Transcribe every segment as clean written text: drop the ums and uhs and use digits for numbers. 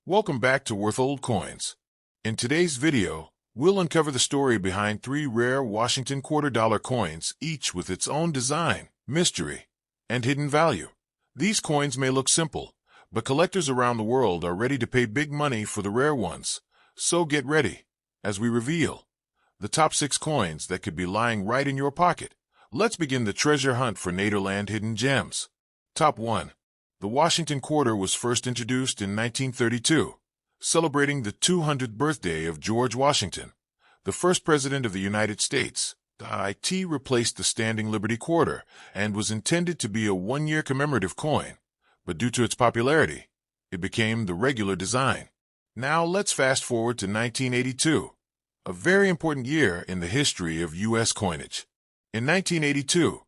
Welcome back to Worth Old Coins. In today's video, we'll uncover the story behind three rare Washington $quarter coins, each with its own design, mystery, and hidden value. These coins may look simple, but collectors around the world are ready to pay big money for the rare ones. So get ready, as we reveal the top 6 coins that could be lying right in your pocket. Let's begin the treasure hunt for Nederland hidden gems. Top 1. The Washington quarter was first introduced in 1932, celebrating the 200th birthday of George Washington, the first president of the United States. The IT replaced the standing Liberty quarter and was intended to be a one-year commemorative coin, but due to its popularity, it became the regular design. Now let's fast forward to 1982, a very important year in the history of U.S. coinage. In 1982,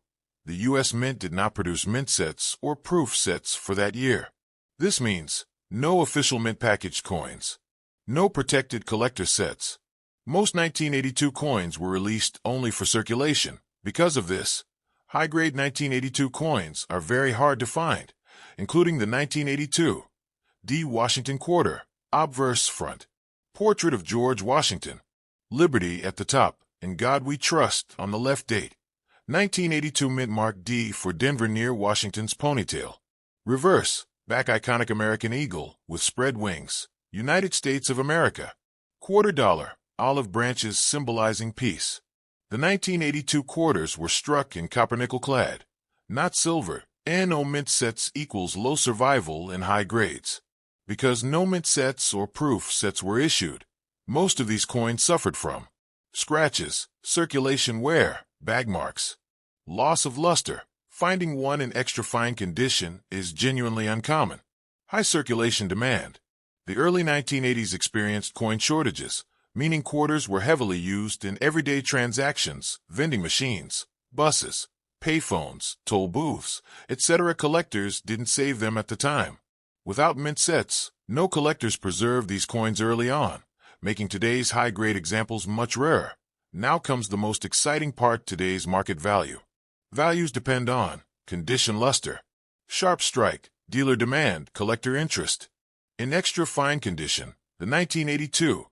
the U.S. Mint did not produce mint sets or proof sets for that year. This means no official mint packaged coins, no protected collector sets. Most 1982 coins were released only for circulation. Because of this, high-grade 1982 coins are very hard to find, including the 1982 D Washington quarter, obverse front, portrait of George Washington, Liberty at the top, "In God We Trust" on the left. Date 1982 mint mark D for Denver near Washington's ponytail. Reverse, back iconic American eagle with spread wings, United States of America. $quarter, olive branches symbolizing peace. The 1982 quarters were struck in copper nickel clad, not silver. No mint sets equals low survival in high grades. Because no mint sets or proof sets were issued, most of these coins suffered from scratches, circulation wear, bag marks, loss of luster. Finding one in extra fine condition is genuinely uncommon. High circulation demand. The early 1980s experienced coin shortages, meaning quarters were heavily used in everyday transactions, vending machines, buses, payphones, toll booths, etc. Collectors didn't save them at the time. Without mint sets, no collectors preserved these coins early on, making today's high-grade examples much rarer. Now comes the most exciting part: today's market value. Values depend on condition, luster, sharp strike, dealer demand, collector interest. In extra fine condition, the 1982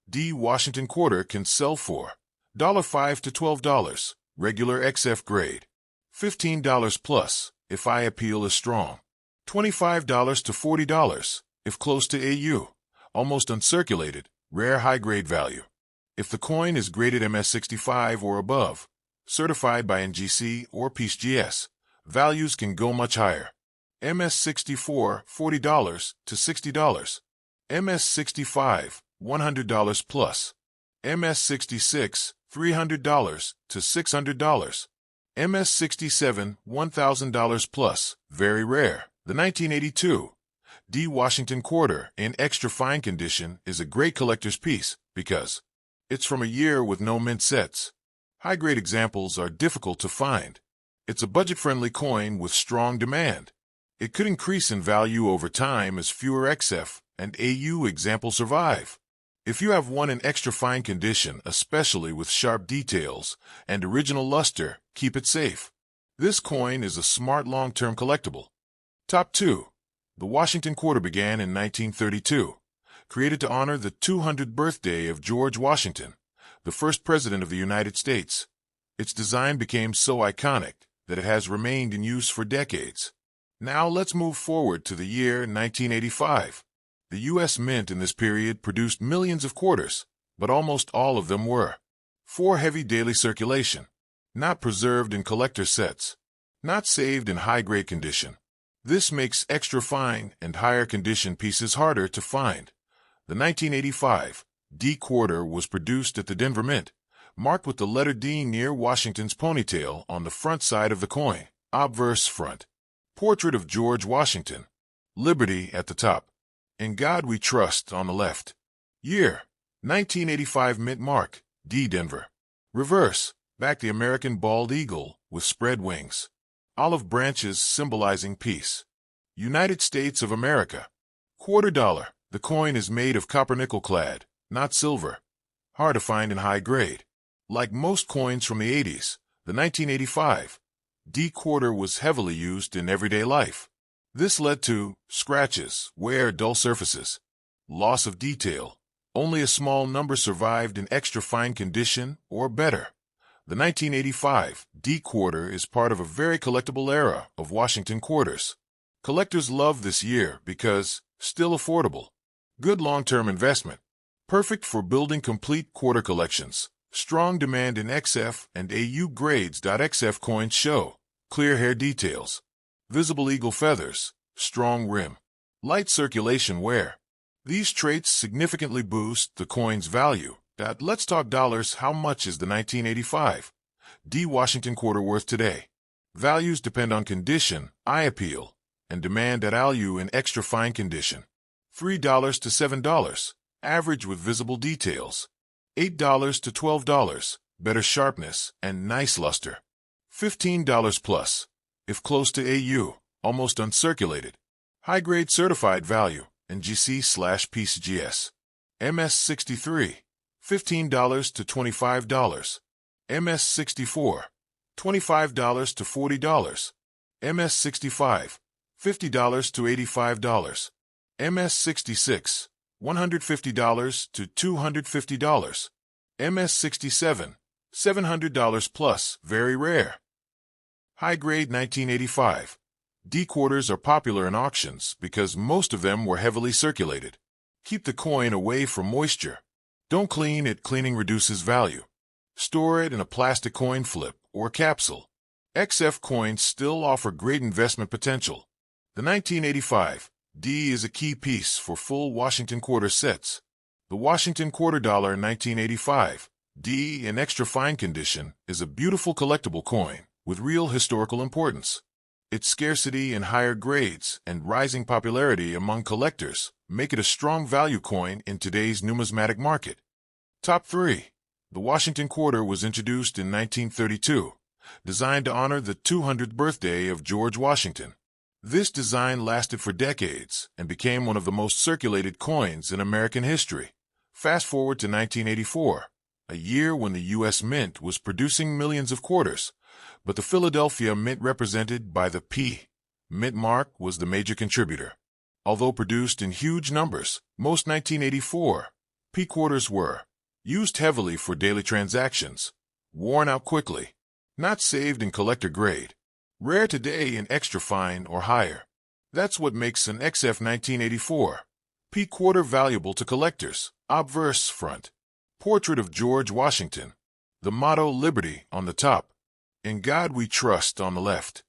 D Washington quarter can sell for $5 to $12, regular XF grade, $15 plus if eye appeal is strong, $25 to $40 if close to AU, almost uncirculated, rare high-grade value. If the coin is graded MS65 or above, certified by NGC or PCGS, values can go much higher. MS64, $40 to $60. MS65, $100 plus. MS66, $300 to $600. MS67, $1,000 plus, very rare. The 1982 D Washington quarter in extra fine condition is a great collector's piece because it's from a year with no mint sets. High-grade examples are difficult to find. It's a budget-friendly coin with strong demand. It could increase in value over time as fewer XF and AU examples survive. If you have one in extra fine condition, especially with sharp details and original luster, keep it safe. This coin is a smart long-term collectible. Top 2. The Washington quarter began in 1932, created to honor the 200th birthday of George Washington, the first president of the United States. Its design became so iconic that it has remained in use for decades. Now let's move forward to the year 1985. The U.S. Mint in this period produced millions of quarters, but almost all of them were for heavy daily circulation, not preserved in collector sets, not saved in high-grade condition. This makes extra fine and higher condition pieces harder to find. The 1985 D quarter was produced at the Denver Mint, marked with the letter D near Washington's ponytail on the front side of the coin, obverse front, portrait of George Washington, Liberty at the top, "In God We Trust" on the left. Year 1985 mint mark D Denver. Reverse, back the American bald eagle with spread wings, olive branches symbolizing peace, United States of America. $quarter. The coin is made of copper nickel clad, not silver. Hard to find in high grade. Like most coins from the 80s, the 1985 D quarter was heavily used in everyday life. This led to scratches, wear, dull surfaces. Loss of detail. Only a small number survived in extra fine condition or better. The 1985 D quarter is part of a very collectible era of Washington quarters. Collectors love this year because still affordable. Good long-term investment. Perfect for building complete quarter collections. Strong demand in XF and AU grades. XF coins show clear hair details, visible eagle feathers, strong rim, light circulation wear. These traits significantly boost the coin's value. Let's talk dollars. How much is the 1985 D Washington quarter worth today? Values depend on condition, eye appeal, and demand at value in extra fine condition. $3 to $7, average with visible details. $8 to $12, better sharpness and nice luster. $15 plus, if close to AU, almost uncirculated. High-grade certified value, NGC/PCGS. MS63, $15 to $25. MS64, $25 to $40. MS65, $50 to $85. MS66, $150 to $250. MS67, $700 plus, very rare. High-grade 1985 D quarters are popular in auctions because most of them were heavily circulated. Keep the coin away from moisture. Don't clean it. Cleaning reduces value. Store it in a plastic coin flip or capsule. XF coins still offer great investment potential. The 1985 D is a key piece for full Washington quarter sets. The Washington quarter dollar 1985 D in extra fine condition is a beautiful collectible coin with real historical importance. Its scarcity in higher grades and rising popularity among collectors make it a strong value coin in today's numismatic market. Top 3. The Washington quarter was introduced in 1932, designed to honor the 200th birthday of George Washington. This design lasted for decades and became one of the most circulated coins in American history. Fast forward to 1984, a year when the U.S. Mint was producing millions of quarters, but the Philadelphia Mint, represented by the P Mint mark, was the major contributor. Although produced in huge numbers, most 1984 P quarters were used heavily for daily transactions, worn out quickly, not saved in collector grade, rare today in extra fine or higher. That's what makes an XF 1984 P quarter valuable to collectors. Obverse front. Portrait of George Washington. The motto Liberty on the top. In God We Trust on the left.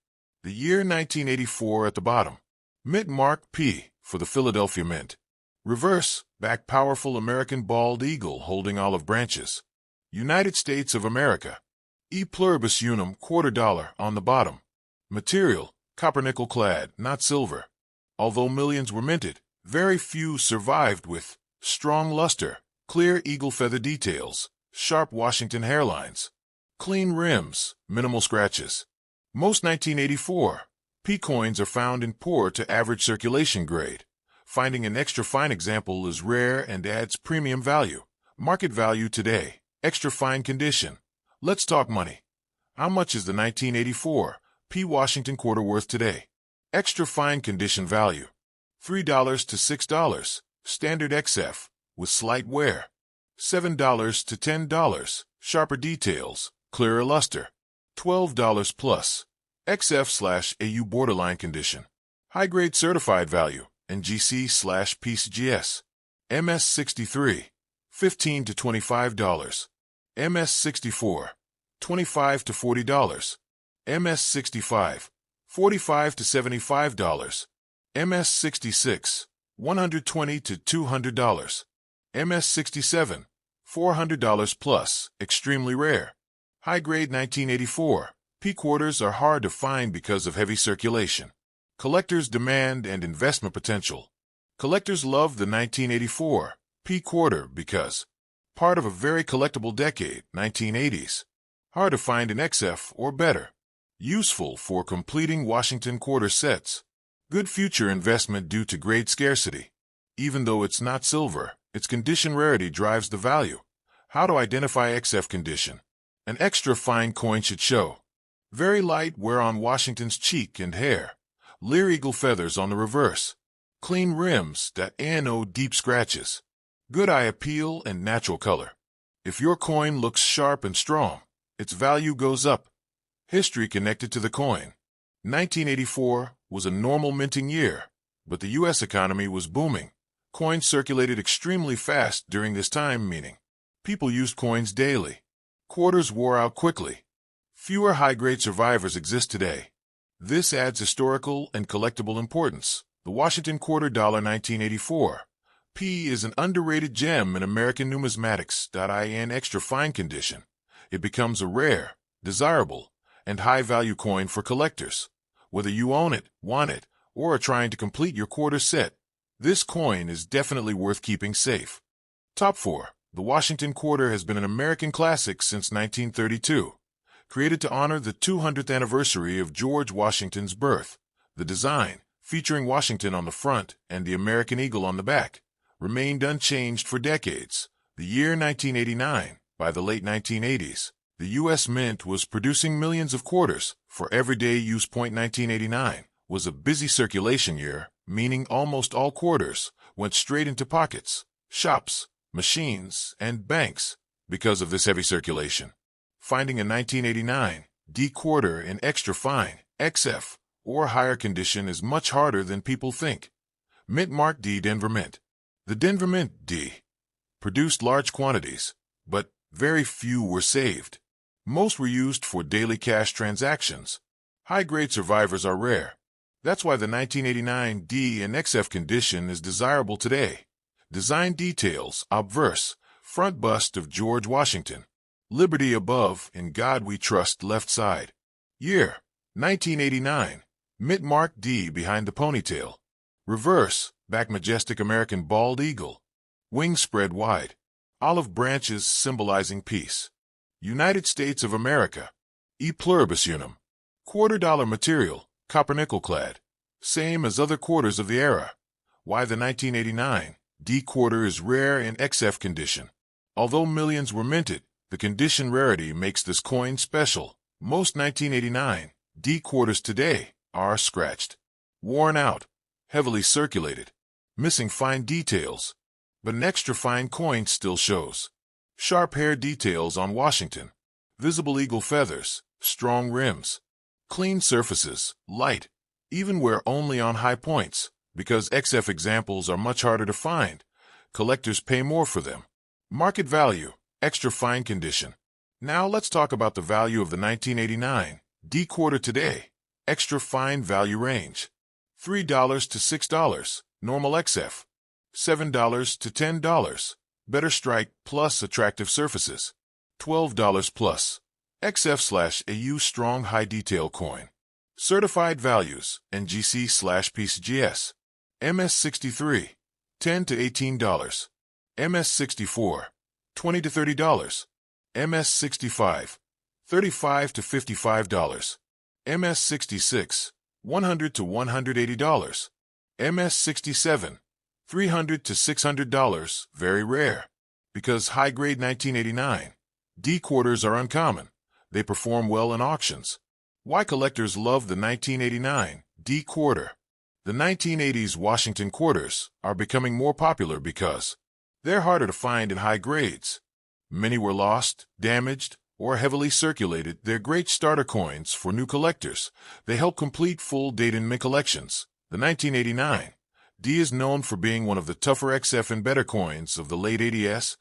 The year 1984 at the bottom. Mint mark P for the Philadelphia Mint. Reverse, back powerful American bald eagle holding olive branches. United States of America. E pluribus unum quarter dollar on the bottom. Material, copper nickel clad, not silver. Although millions were minted, very few survived with strong luster, clear eagle feather details, sharp Washington hairlines, clean rims, minimal scratches. Most 1984 P coins are found in poor to average circulation grade. Finding an extra fine example is rare and adds premium value. Market value today, extra fine condition. Let's talk money. How much is the 1984 P Washington quarter worth today? Extra fine condition value. $3 to $6, standard XF, with slight wear. $7 to $10, sharper details, clearer luster. $12 plus, XF/AU borderline condition. High-grade certified value, NGC/PCGS. MS63, $15 to $25. MS64, $25 to $40. MS65, $45 to $75. MS66, $120 to $200. MS67, $400 plus, extremely rare. High-grade 1984 P quarters are hard to find because of heavy circulation. Collectors' demand and investment potential. Collectors love the 1984 P quarter because part of a very collectible decade, 1980s. Hard to find in XF or better. Useful for completing Washington quarter sets. Good future investment due to great scarcity. Even though it's not silver, its condition rarity drives the value. How to identify XF condition? An extra fine coin should show very light wear on Washington's cheek and hair. Leer eagle feathers on the reverse. Clean rims, no deep scratches. Good eye appeal and natural color. If your coin looks sharp and strong, its value goes up. History connected to the coin. 1984 was a normal minting year, but the U.S. economy was booming. Coins circulated extremely fast during this time, meaning people used coins daily. Quarters wore out quickly. Fewer high-grade survivors exist today. This adds historical and collectible importance. The Washington quarter dollar 1984. P is an underrated gem in American numismatics. In extra fine condition. It becomes a rare, desirable, and high-value coin for collectors. Whether you own it, want it, or are trying to complete your quarter set, this coin is definitely worth keeping safe. Top 4. The Washington quarter has been an American classic since 1932. Created to honor the 200th anniversary of George Washington's birth. The design, featuring Washington on the front and the American eagle on the back, remained unchanged for decades. The year 1989, by the late 1980s, the U.S. Mint was producing millions of quarters for everyday use. 1989 was a busy circulation year, meaning almost all quarters went straight into pockets, shops, machines, and banks. Because of this heavy circulation, finding a 1989 D quarter in extra fine, XF, or higher condition is much harder than people think. Mint Mark D. Denver Mint. The Denver Mint D produced large quantities, but very few were saved. Most were used for daily cash transactions. High-grade survivors are rare. That's why the 1989 D in XF condition is desirable today. Design details, obverse, front bust of George Washington. Liberty above, in God we trust, left side. Year, 1989. Mint Mark D behind the ponytail. Reverse, back majestic American bald eagle. Wings spread wide. Olive branches symbolizing peace. United States of America. E pluribus unum. Quarter dollar material, copper nickel clad. Same as other quarters of the era. Why the 1989 D quarter is rare in XF condition. Although millions were minted, the condition rarity makes this coin special. Most 1989 D quarters today are scratched, worn out, heavily circulated, missing fine details. But an extra fine coin still shows. Sharp hair details on Washington. Visible eagle feathers, strong rims. Clean surfaces, light, even wear only on high points. Because XF examples are much harder to find, collectors pay more for them. Market value, extra fine condition. Now let's talk about the value of the 1989 D quarter today. Extra fine value range. $3 to $6, normal XF. $7 to $10, better strike plus attractive surfaces. $12 plus. XF/AU strong high detail coin. Certified values, NGC/PCGS. MS63, $10 to $18. MS64, $20 to $30. MS65, $35 to $55. MS66, $100 to $180. MS67, $300 to $600, very rare. Because high-grade 1989 D quarters are uncommon. They perform well in auctions. Why collectors love the 1989 D quarter? The 1980s Washington quarters are becoming more popular because they're harder to find in high grades. Many were lost, damaged, or heavily circulated. They're great starter coins for new collectors. They help complete full date-and-mint collections. The 1989 D is known for being one of the tougher XF and better coins of the late 80s.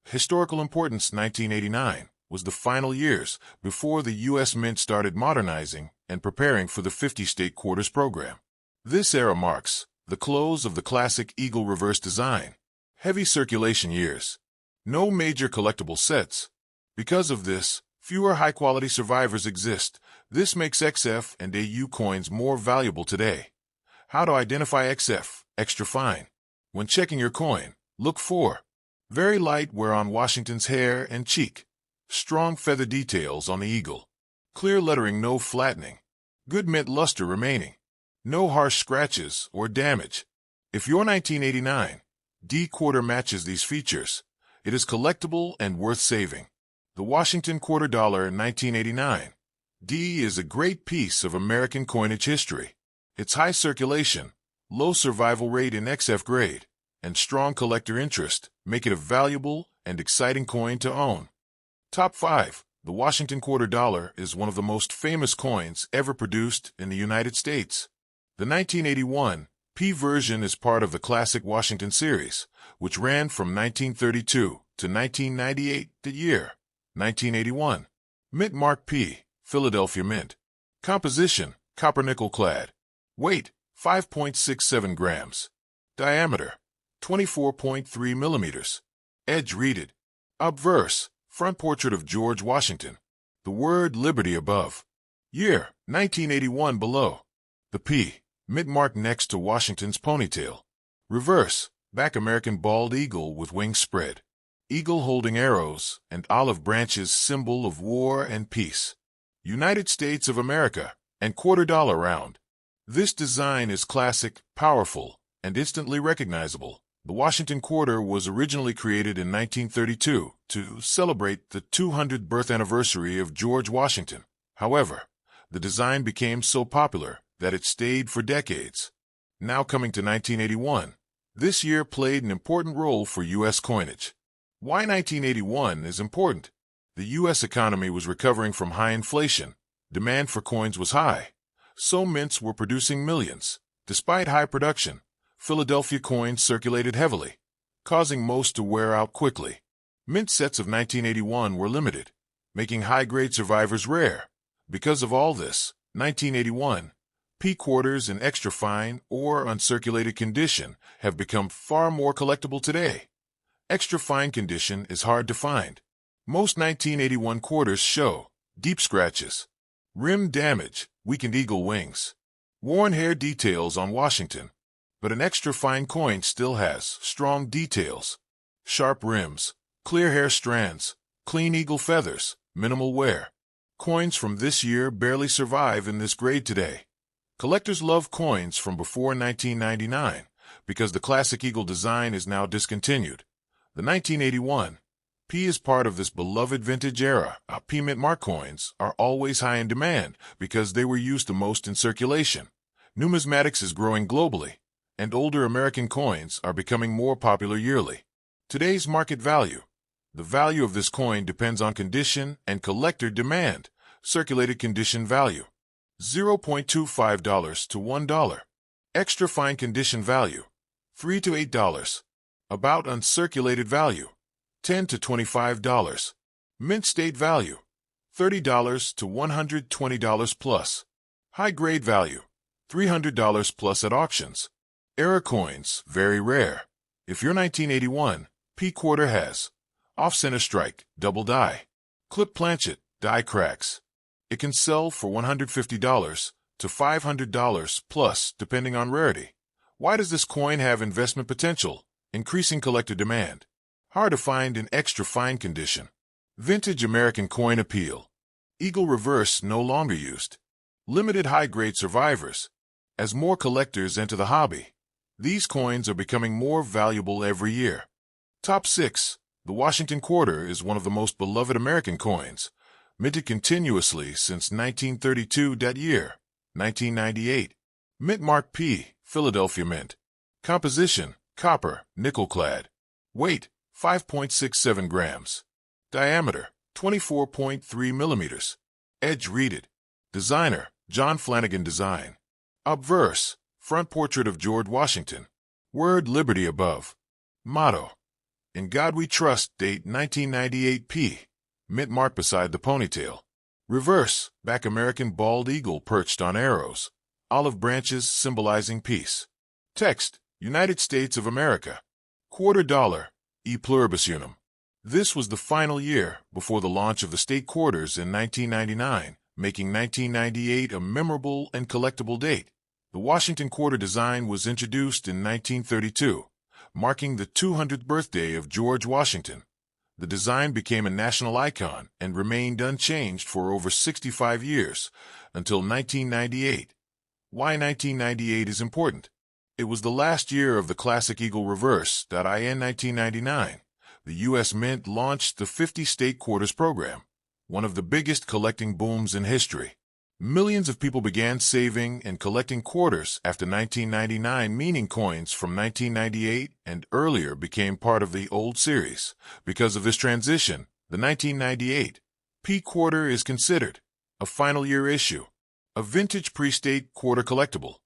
Historical importance. 1989 was the final years before the U.S. Mint started modernizing and preparing for the 50-state quarters program. This era marks the close of the classic eagle reverse design. Heavy circulation years. No major collectible sets. Because of this, fewer high-quality survivors exist. This makes XF and AU coins more valuable today. How to identify XF, extra fine? When checking your coin, look for very light wear on Washington's hair and cheek. Strong feather details on the eagle. Clear lettering, no flattening. Good mint luster remaining. No harsh scratches or damage. If your 1989 D quarter matches these features, it is collectible and worth saving. The Washington quarter dollar 1989 D is a great piece of American coinage history. Its high circulation, low survival rate in XF grade, and strong collector interest make it a valuable and exciting coin to own. Top 5. The Washington Quarter Dollar is one of the most famous coins ever produced in the United States. The 1981 P version is part of the classic Washington series, which ran from 1932 to 1998. The year, 1981. Mint mark P, Philadelphia Mint. Composition, copper nickel clad. Weight, 5.67 grams. Diameter, 24.3 millimeters. Edge reeded. Obverse, front portrait of George Washington. The word Liberty above. Year, 1981 below. The P, mint mark next to Washington's ponytail. Reverse, back American bald eagle with wings spread. Eagle holding arrows and olive branches, symbol of war and peace. United States of America and quarter dollar round. This design is classic, powerful, and instantly recognizable. The Washington Quarter was originally created in 1932 to celebrate the 200th birth anniversary of George Washington. However, the design became so popular that it stayed for decades. Now coming to 1981, this year played an important role for U.S. coinage. Why 1981 is important? The U.S. economy was recovering from high inflation. Demand for coins was high, so mints were producing millions. Despite high production, Philadelphia coins circulated heavily, causing most to wear out quickly. Mint sets of 1981 were limited, making high-grade survivors rare. Because of all this, 1981 P quarters in extra fine or uncirculated condition have become far more collectible today. Extra fine condition is hard to find. Most 1981 quarters show deep scratches, rim damage, weakened eagle wings, worn hair details on Washington. But an extra fine coin still has strong details, sharp rims, clear hair strands, clean eagle feathers, minimal wear. Coins from this year barely survive in this grade today. Collectors love coins from before 1999 because the classic eagle design is now discontinued. The 1981 P is part of this beloved vintage era. P mint mark coins are always high in demand because they were used the most in circulation. Numismatics is growing globally, and older American coins are becoming more popular yearly. Today's market value. The value of this coin depends on condition and collector demand. Circulated condition value, $0.25 to $1. Extra fine condition value, $3 to $8. About uncirculated value, $10 to $25. Mint state value, $30 to $120 plus. High grade value, $300 plus at auctions. Era coins, very rare. If your 1981 P quarter has off-center strike, double die, clip planchet, die cracks, it can sell for $150 to $500 plus depending on rarity. Why does this coin have investment potential? Increasing collector demand. Hard to find in extra fine condition. Vintage American coin appeal. Eagle reverse no longer used. Limited high-grade survivors. As more collectors enter the hobby, these coins are becoming more valuable every year. Top 6. The Washington Quarter is one of the most beloved American coins, minted continuously since 1932. That year, 1998. Mint mark P, Philadelphia Mint. Composition, copper, nickel clad. Weight, 5.67 grams. Diameter, 24.3 millimeters. Edge reeded. Designer, John Flanagan Design. Obverse, front portrait of George Washington. Word Liberty above. Motto, In God We Trust. Date 1998. P. Mint mark beside the ponytail. Reverse, back American bald eagle perched on arrows. Olive branches symbolizing peace. Text, United States of America. Quarter dollar, e pluribus unum. This was the final year before the launch of the state quarters in 1999, making 1998 a memorable and collectible date. The Washington Quarter design was introduced in 1932, marking the 200th birthday of George Washington. The design became a national icon and remained unchanged for over 65 years, until 1998. Why 1998 is important? It was the last year of the classic eagle reverse. In 1999, the U.S. Mint launched the 50 State Quarters program, one of the biggest collecting booms in history. Millions of people began saving and collecting quarters after 1999, meaning coins from 1998 and earlier became part of the old series. Because of this transition, the 1998 P quarter is considered a final year issue, a vintage pre-state quarter collectible,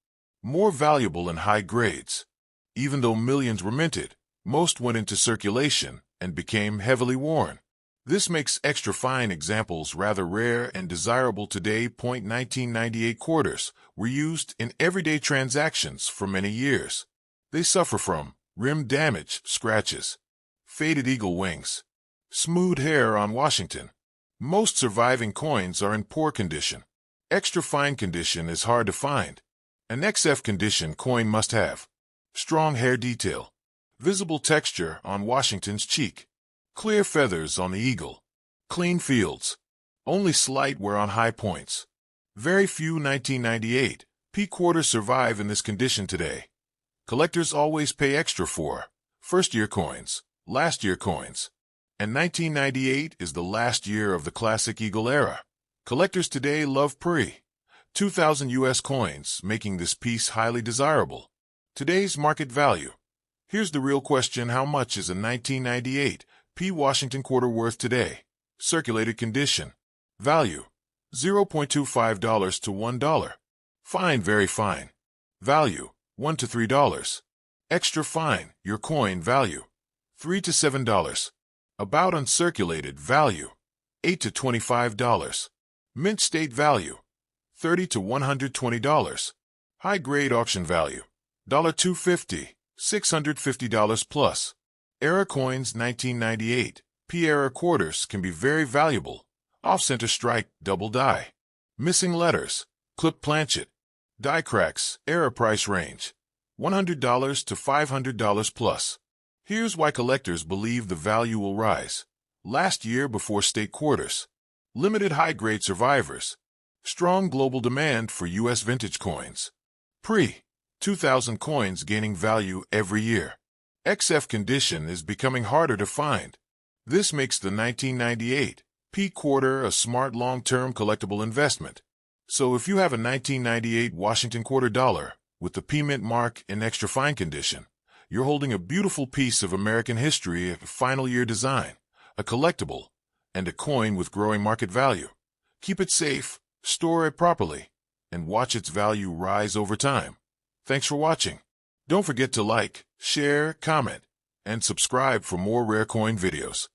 more valuable in high grades. Even though millions were minted, most went into circulation and became heavily worn. This makes extra fine examples rather rare and desirable today. 1998 quarters were used in everyday transactions for many years. They suffer from rim damage, scratches, faded eagle wings, smooth hair on Washington. Most surviving coins are in poor condition. Extra fine condition is hard to find. An XF condition coin must have strong hair detail, visible texture on Washington's cheek, clear feathers on the eagle, clean fields, only slight wear on high points. Very few 1998 P quarters survive in this condition today. Collectors always pay extra for first-year coins, last-year coins, and 1998 is the last year of the classic eagle era. Collectors today love pre-2000 US coins, making this piece highly desirable. Today's market value. Here's the real question: how much is a 1998 P Washington quarter worth today? Circulated condition. Value: $0.25 to $1. Fine, very fine. Value: $1 to $3. Extra fine, your coin value: $3 to $7. About uncirculated value: $8 to $25. Mint state value: $30 to $120. High grade auction value: $250, $650 plus. Era coins. 1998 P era quarters can be very valuable. Off-center strike, double die, missing letters, clip planchet, die cracks. Era price range: $100 to $500 plus. Here's why collectors believe the value will rise. Last year before state quarters. Limited high-grade survivors. Strong global demand for U.S. vintage coins. Pre-2000 coins gaining value every year. XF condition is becoming harder to find. This makes the 1998 P quarter a smart long-term collectible investment. So if you have a 1998 Washington quarter dollar with the P mint mark in extra fine condition, you're holding a beautiful piece of American history, a final year design, a collectible, and a coin with growing market value. Keep it safe, store it properly, and watch its value rise over time. Thanks for watching. Don't forget to like, share, comment, and subscribe for more rare coin videos.